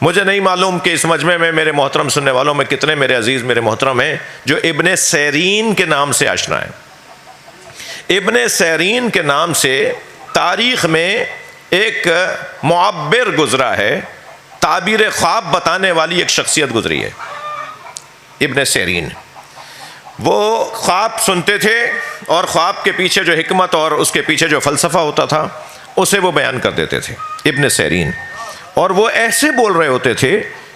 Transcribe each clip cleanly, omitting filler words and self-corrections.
مجھے نہیں معلوم کہ اس مجمع میں میرے محترم سننے والوں میں کتنے میرے عزیز میرے محترم ہیں جو ابن سیرین کے نام سے آشنا ہے۔ ابن سیرین کے نام سے تاریخ میں ایک معبر گزرا ہے، تعبیر خواب بتانے والی ایک شخصیت گزری ہے، ابن سیرین۔ وہ خواب سنتے تھے اور خواب کے پیچھے جو حکمت اور اس کے پیچھے جو فلسفہ ہوتا تھا اسے وہ بیان کر دیتے تھے، ابن سیرین۔ اور وہ ایسے بول رہے ہوتے تھے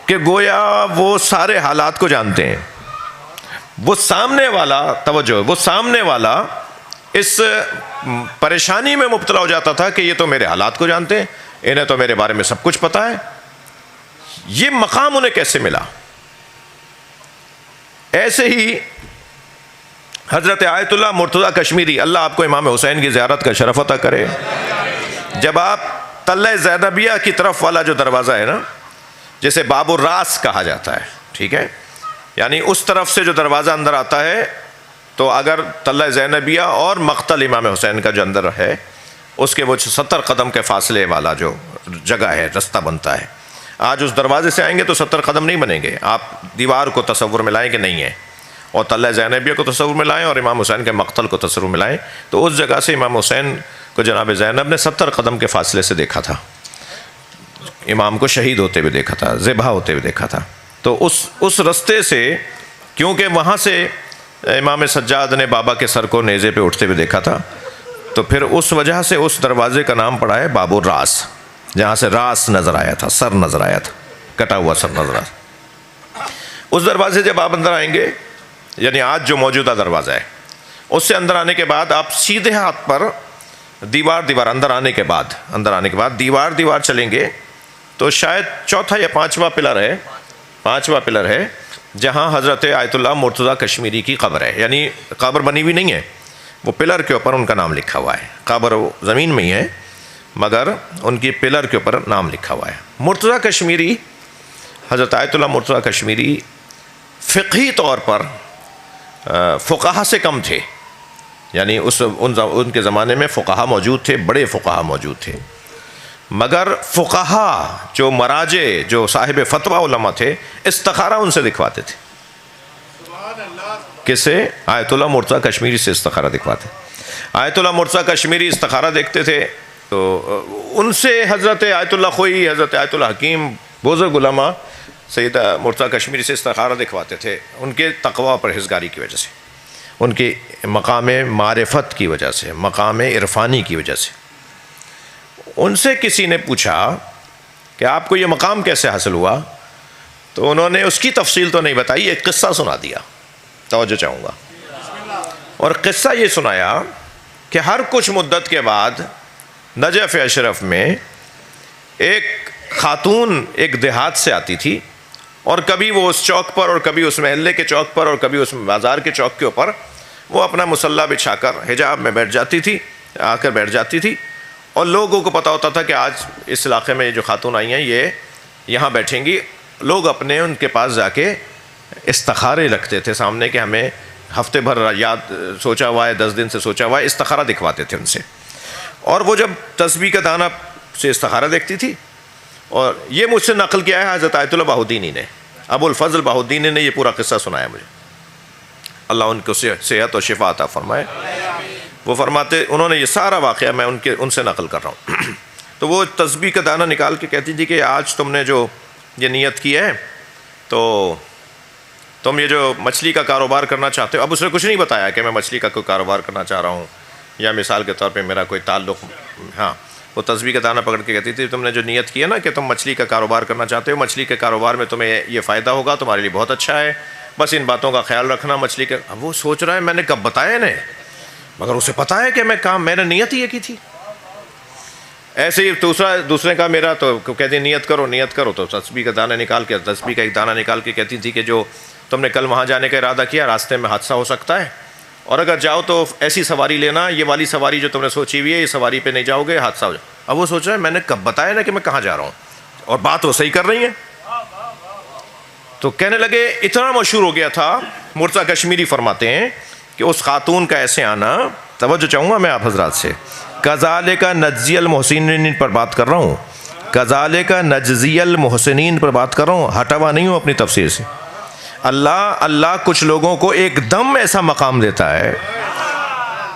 کہ گویا وہ سارے حالات کو جانتے ہیں۔ وہ سامنے والا، توجہ، وہ سامنے والا اس پریشانی میں مبتلا ہو جاتا تھا کہ یہ تو میرے حالات کو جانتے ہیں، انہیں تو میرے بارے میں سب کچھ پتہ ہے۔ یہ مقام انہیں کیسے ملا؟ ایسے ہی حضرت آیت اللہ مرتضیٰ کشمیری، اللہ آپ کو امام حسین کی زیارت کا شرف عطا کرے، جب آپ تلہ زینبیہ کی طرف والا جو دروازہ ہے نا، جسے باب الراس کہا جاتا ہے، ٹھیک ہے، یعنی اس طرف سے جو دروازہ اندر آتا ہے، تو اگر تلہ زینبیہ اور مقتل امام حسین کا جو اندر ہے اس کے وہ 70 قدم کے فاصلے والا جو جگہ ہے، رستہ بنتا ہے، آج اس دروازے سے آئیں گے تو 70 قدم نہیں بنیں گے، آپ دیوار کو تصور میں لائیں کہ نہیں ہے، اور تلہ زینبیہ کو تصور میں لائیں اور امام حسین کے مقتل کو تصور میں لائیں، تو اس جگہ سے امام حسین کو جناب زینب نے 70 قدم کے فاصلے سے دیکھا تھا، امام کو شہید ہوتے ہوئے دیکھا تھا، ذبح ہوتے ہوئے دیکھا تھا۔ تو اس رستے سے، کیونکہ وہاں سے امام سجاد نے بابا کے سر کو نیزے پہ اٹھتے ہوئے دیکھا تھا، تو پھر اس وجہ سے اس دروازے کا نام پڑا ہے باب الراس، جہاں سے راس نظر آیا تھا، سر نظر آیا تھا، کٹا ہوا سر نظر آیا۔ اس دروازے جب آپ اندر آئیں گے، یعنی آج جو موجودہ دروازہ ہے، اس سے اندر آنے کے بعد آپ سیدھے ہاتھ پر دیوار اندر آنے کے بعد دیوار چلیں گے تو شاید چوتھا یا پانچواں پلر ہے جہاں حضرت آیت اللہ مرتضیٰ کشمیری کی قبر ہے، یعنی قبر بنی ہوئی نہیں ہے، وہ پلر کے اوپر ان کا نام لکھا ہوا ہے، قبر زمین میں ہی ہے مگر ان کی پلر کے اوپر نام لکھا ہوا ہے۔ مرتضیٰ کشمیری، حضرت آیت اللہ مرتضیٰ کشمیری فقہی طور پر فقہا سے کم تھے، یعنی ان کے زمانے میں فقہا موجود تھے، بڑے فقہا موجود تھے، مگر فقہا جو مراجع، جو صاحب فتویٰ علماء تھے، استخارہ ان سے دکھواتے تھے۔ کس سے؟ آیت اللہ مرتضیٰ کشمیری سے استخارہ دکھواتے۔ آیت اللہ مرتضیٰ کشمیری استخارہ دیکھتے تھے تو ان سے حضرت آیت اللہ خوئی، حضرت آیت اللہ حکیم، بزرگ علماء سید مرتضیٰ کشمیری سے استخارہ دکھواتے تھے، ان کے تقویٰ اور پرہیزگاری کی وجہ سے، ان کے مقام معرفت کی وجہ سے، مقام عرفانی کی وجہ سے۔ ان سے کسی نے پوچھا کہ آپ کو یہ مقام کیسے حاصل ہوا؟ تو انہوں نے اس کی تفصیل تو نہیں بتائی، ایک قصہ سنا دیا، توجہ چاہوں گا۔ اور قصہ یہ سنایا کہ ہر کچھ مدت کے بعد نجف اشرف میں ایک خاتون ایک دیہات سے آتی تھی، اور کبھی وہ اس چوک پر اور کبھی اس محلے کے چوک پر اور کبھی اس بازار کے چوک کے اوپر وہ اپنا مصلی بچھا کر حجاب میں بیٹھ جاتی تھی، اور لوگوں کو پتہ ہوتا تھا کہ آج اس علاقے میں یہ جو خاتون آئی ہیں یہ یہاں بیٹھیں گی۔ لوگ اپنے ان کے پاس جا کے استخارے رکھتے تھے سامنے کہ ہمیں ہفتے بھر یاد سوچا ہوا ہے، 10 دن سے سوچا ہوا ہے، استخارہ دکھواتے تھے ان سے۔ اور وہ جب تسبیح کا دانہ سے استخارہ دیکھتی تھی، اور یہ مجھ سے نقل کیا ہے حضرت آیت اللہ بہاؤالدینی نے، ابو الفضل بہاؤالدینی نے یہ پورا قصہ سنایا مجھے، اللہ ان کو صحت و شفا عطا فرمائے۔ وہ فرماتے، انہوں نے یہ سارا واقعہ میں ان سے نقل کر رہا ہوں۔ تو وہ تسبیح کا دانہ نکال کے کہتی تھی کہ آج تم نے جو یہ نیت کی ہے تو تم یہ جو مچھلی کا کاروبار کرنا چاہتے ہو، اب اس نے کچھ نہیں بتایا کہ میں مچھلی کا کوئی کاروبار کرنا چاہ رہا ہوں یا مثال کے طور پہ میرا کوئی تعلق، ہاں وہ تسبیح کا دانہ پکڑ کے کہتی تھی تم نے جو نیت کی ہے نا کہ تم مچھلی کا کاروبار کرنا چاہتے ہو، مچھلی کے کاروبار میں تمہیں یہ فائدہ ہوگا، تمہارے لیے بہت اچھا ہے، بس ان باتوں کا خیال رکھنا مچھلی کے۔ اب وہ سوچ رہا ہے میں نے کب بتایا انہیں، مگر اسے پتہ ہے کہ میں نے نیت ہی یہ کی تھی۔ ایسے ہی دوسرے کا میرا تو کہتی نیت کرو تو تسبیح کا دانہ نکال کے، تسبیح کا ایک دانہ نکال کے کہتی تھی کہ جو تم نے کل وہاں جانے کا ارادہ کیا راستے میں حادثہ ہو سکتا ہے، اور اگر جاؤ تو ایسی سواری لینا، یہ والی سواری جو تم نے سوچی ہوئی ہے یہ سواری پہ نہیں جاؤ گے، حادثہ ہو جائے۔ اب وہ سوچ رہا ہے میں نے کب بتایا نا کہ میں کہاں جا رہا ہوں، اور بات وہ صحیح کر رہی ہیں۔ تو کہنے لگے اتنا مشہور ہو گیا تھا، مرتضیٰ کشمیری فرماتے ہیں کہ اس خاتون کا ایسے آنا، توجہ چاہوں گا میں آپ حضرات سے، کذالک نجزی المحسنین پر بات کر رہا ہوں، کذالک نجزی المحسنین پر بات کر رہا ہوں، ہٹا ہوا نہیں ہوں اپنی تفسیر سے۔ اللہ کچھ لوگوں کو ایک دم ایسا مقام دیتا ہے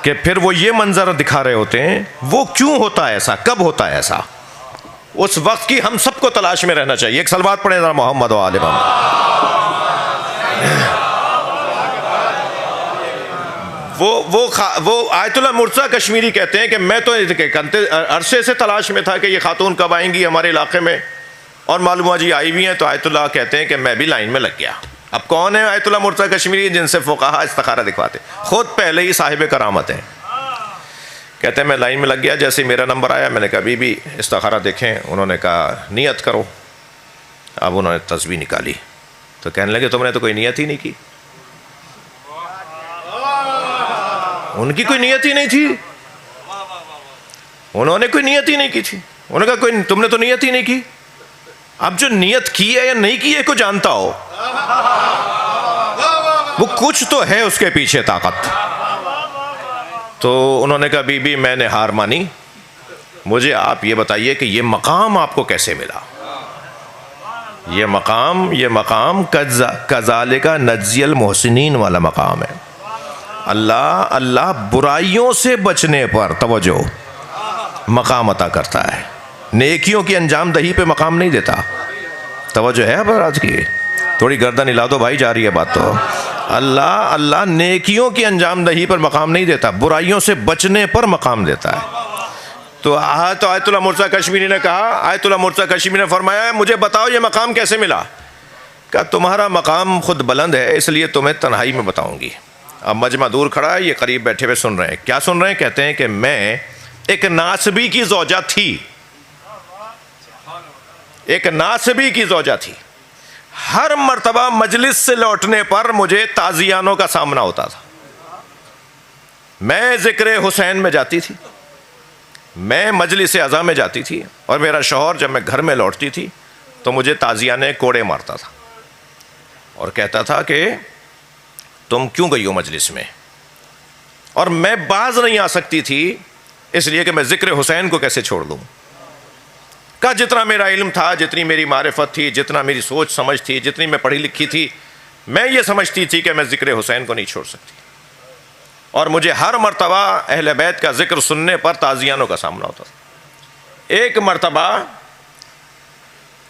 کہ پھر وہ یہ منظر دکھا رہے ہوتے ہیں۔ وہ کیوں ہوتا ہے ایسا، کب ہوتا ہے ایسا، اس وقت کی ہم سب کو تلاش میں رہنا چاہیے۔ ایک صلوات پڑھیں ذرا محمد و آل محمد۔ وہ آیت اللہ مرتضیٰ کشمیری کہتے ہیں کہ میں تو عرصے سے تلاش میں تھا کہ یہ خاتون کب آئیں گی ہمارے علاقے میں، اور معلوم ہوا جی آئی بھی ہیں۔ تو آیت اللہ کہتے ہیں کہ میں بھی لائن میں لگ گیا۔ اب کون ہے آیت اللہ مرتضیٰ کشمیری جن سے فقہا استخارہ دکھواتے، خود پہلے ہی صاحب کرامت ہیں۔ کہتے ہیں میں لائن میں لگ گیا، جیسے میرا نمبر آیا میں نے کہا بی بی استخارہ دیکھیں، انہوں نے کہا نیت کرو۔ اب انہوں نے تسبیح نکالی تو کہنے لگے تم نے تو کوئی نیت ہی نہیں کی۔ ان کی کوئی نیت ہی نہیں تھی، انہوں نے کوئی نیت ہی نہیں کی تھی۔ انہوں نے کہا کوئی تم نے تو نیت ہی نہیں کی۔ اب جو نیت کی ہے یا نہیں کی ہے کو جانتا ہو، وہ کچھ تو ہے اس کے پیچھے طاقت۔ تو انہوں نے کہا بی بی میں نے ہار مانی، مجھے آپ یہ بتائیے کہ یہ مقام آپ کو کیسے ملا؟ یہ مقام کذالک نجزی المحسنین والا مقام ہے۔ اللہ برائیوں سے بچنے پر توجہ مقام عطا کرتا ہے، نیکیوں کی انجام دہی پہ مقام نہیں دیتا۔ توجہ ہے اب آج کی تھوڑی گردن ہلا دو بھائی، جا رہی ہے بات تو۔ اللہ نیکیوں کی انجام دہی پر مقام نہیں دیتا، برائیوں سے بچنے پر مقام دیتا ہے۔ تو آیت اللہ مرتضیٰ کشمیری نے کہا، آیت اللہ مرتضیٰ کشمیری نے فرمایا مجھے بتاؤ یہ مقام کیسے ملا؟ کہا تمہارا مقام خود بلند ہے اس لیے تمہیں تنہائی میں بتاؤں گی۔ اب مجمع دور کھڑا ہے، یہ قریب بیٹھے ہوئے سن رہے ہیں۔ کیا سن رہے ہیں؟ کہتے ہیں کہ میں ایک ناسبی کی زوجہ تھی، ایک ناسبی کی زوجہ تھی۔ ہر مرتبہ مجلس سے لوٹنے پر مجھے تازیانوں کا سامنا ہوتا تھا۔ میں ذکر حسین میں جاتی تھی، میں مجلس عزا میں جاتی تھی، اور میرا شوہر جب میں گھر میں لوٹتی تھی تو مجھے تازیانے کوڑے مارتا تھا اور کہتا تھا کہ تم کیوں گئی ہو مجلس میں؟ اور میں باز نہیں آ سکتی تھی اس لیے کہ میں ذکر حسین کو کیسے چھوڑ دوں۔ کہ جتنا میرا علم تھا، جتنی میری معرفت تھی، جتنا میری سوچ سمجھ تھی، جتنی میں پڑھی لکھی تھی، میں یہ سمجھتی تھی کہ میں ذکر حسین کو نہیں چھوڑ سکتی، اور مجھے ہر مرتبہ اہل بیت کا ذکر سننے پر تازیانوں کا سامنا ہوتا تھا۔ ایک مرتبہ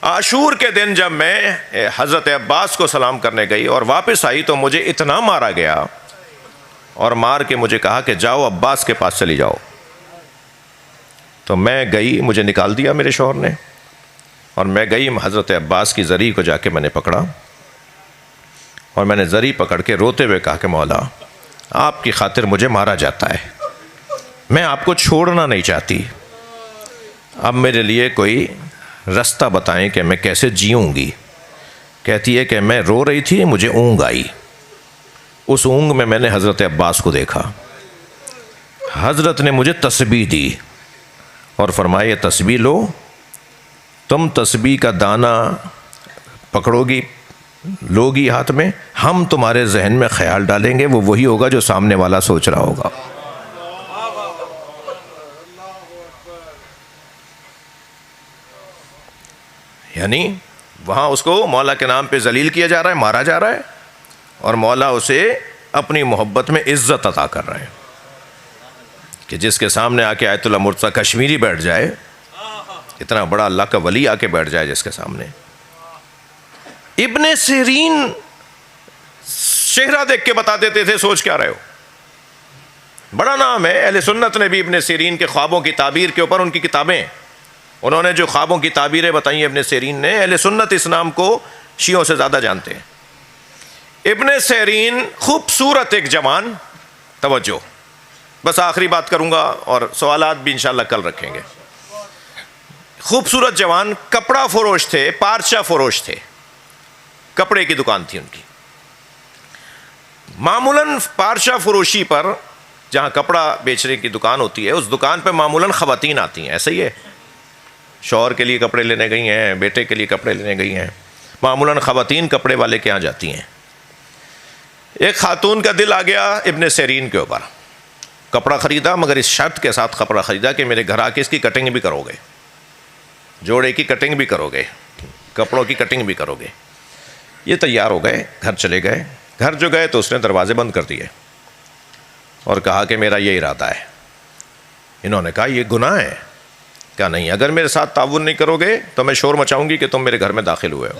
عاشور کے دن جب میں حضرت عباس کو سلام کرنے گئی اور واپس آئی تو مجھے اتنا مارا گیا، اور مار کے مجھے کہا کہ جاؤ عباس کے پاس چلی جاؤ۔ تو میں گئی، مجھے نکال دیا میرے شوہر نے، اور میں گئی حضرت عباس کی زری کو جا کے میں نے پکڑا، اور میں نے زری پکڑ کے روتے ہوئے کہا کہ مولا آپ کی خاطر مجھے مارا جاتا ہے، میں آپ کو چھوڑنا نہیں چاہتی، اب میرے لیے کوئی رستہ بتائیں کہ میں کیسے جیوں گی۔ کہتی ہے کہ میں رو رہی تھی، مجھے اونگ آئی، اس اونگ میں نے حضرت عباس کو دیکھا، حضرت نے مجھے تسبیح دی اور فرمایا یہ تسبیح لو، تم تسبیح کا دانہ پکڑو گی، لو گی ہاتھ میں، ہم تمہارے ذہن میں خیال ڈالیں گے، وہ وہی ہوگا جو سامنے والا سوچ رہا ہوگا۔ یعنی وہاں اس کو مولا کے نام پہ ذلیل کیا جا رہا ہے، مارا جا رہا ہے، اور مولا اسے اپنی محبت میں عزت عطا کر رہے ہیں کہ جس کے سامنے آ کے آیت اللہ مرتضیٰ کشمیری بیٹھ جائے، اتنا بڑا اللہ کا ولی آ کے بیٹھ جائے جس کے سامنے۔ ابن سیرین چہرہ دیکھ کے بتا دیتے تھے سوچ کیا رہے ہو۔ بڑا نام ہے، اہل سنت نے بھی ابن سیرین کے خوابوں کی تعبیر کے اوپر ان کی کتابیں، انہوں نے جو خوابوں کی تعبیریں بتائی ابن سیرین نے، اہل سنت اس نام کو شیعوں سے زیادہ جانتے ہیں۔ ابن سیرین خوبصورت ایک جوان، توجہ بس آخری بات کروں گا اور سوالات بھی انشاءاللہ کل رکھیں گے۔ خوبصورت جوان، کپڑا فروش تھے، پارچہ فروش تھے، کپڑے کی دکان تھی ان کی۔ معمولاً پارچہ فروشی پر جہاں کپڑا بیچنے کی دکان ہوتی ہے، اس دکان پہ معمولاً خواتین آتی ہیں، ایسا ہی ہے، شوہر کے لیے کپڑے لینے گئی ہیں، بیٹے کے لیے کپڑے لینے گئی ہیں، معمولاً خواتین کپڑے والے کے یہاں جاتی ہیں۔ ایک خاتون کا دل آ گیا ابن سیرین کے اوپر، کپڑا خریدا، مگر اس شرط کے ساتھ کپڑا خریدا کہ میرے گھر آ کے اس کی کٹنگ بھی کرو گے۔ جوڑے کی کٹنگ بھی کرو گے، کپڑوں کی کٹنگ بھی کرو گے۔ یہ تیار ہو گئے، گھر چلے گئے۔ گھر جو گئے تو اس نے دروازے بند کر دیے اور کہا کہ میرا یہ ارادہ ہے۔ انہوں نے کہا یہ گناہ ہے۔ کہا نہیں، اگر میرے ساتھ تعاون نہیں کرو گے تو میں شور مچاؤں گی کہ تم میرے گھر میں داخل ہوئے ہو۔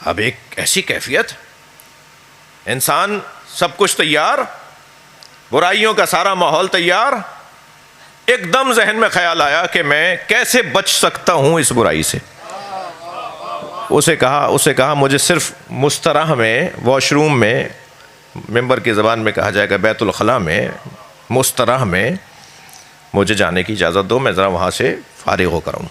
اب ایک ایسی کیفیت، انسان سب کچھ تیار، برائیوں کا سارا ماحول تیار، ایک دم ذہن میں خیال آیا کہ میں کیسے بچ سکتا ہوں اس برائی سے۔ اسے کہا مجھے صرف مستراح میں، واش روم میں، ممبر کی زبان میں کہا جائے گا بیت الخلاء میں، مستراح میں مجھے جانے کی اجازت دو، میں ذرا وہاں سے فارغ ہو کر ہوں۔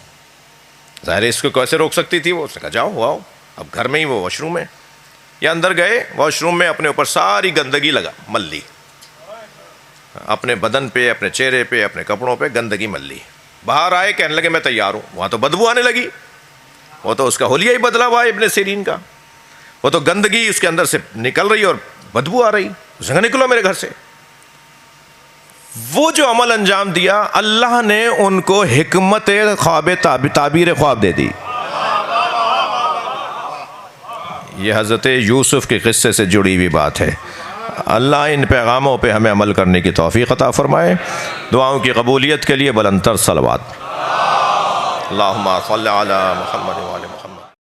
ظاہر ہے اس کو کیسے روک سکتی تھی وہ؟ اس نے کہا جاؤ آؤ، اب گھر میں ہی وہ واش روم ہے۔ یا اندر گئے، واش روم میں اپنے اوپر ساری گندگی مل لی، اپنے بدن پہ، اپنے چہرے پہ، اپنے کپڑوں پہ گندگی مل لی۔ باہر آئے، کہنے لگے میں تیار ہوں۔ وہاں تو بدبو آنے لگی، وہ تو اس کا حلیہ ہی بدلا ہوا ہے ابن سیرین کا، وہ تو گندگی اس کے اندر سے نکل رہی اور بدبو آ رہی۔ اس نے کہا نکلو میرے گھر سے۔ وہ جو عمل انجام دیا، اللہ نے ان کو حکمت خواب تعبیر خواب دے دی۔ یہ حضرت یوسف کے قصے سے جڑی ہوئی بات ہے۔ اللہ ان پیغاموں پہ ہمیں عمل کرنے کی توفیق عطا فرمائے۔ دعاؤں کی قبولیت کے لیے بلند تر صلوات۔ اللہم صلی علی محمد۔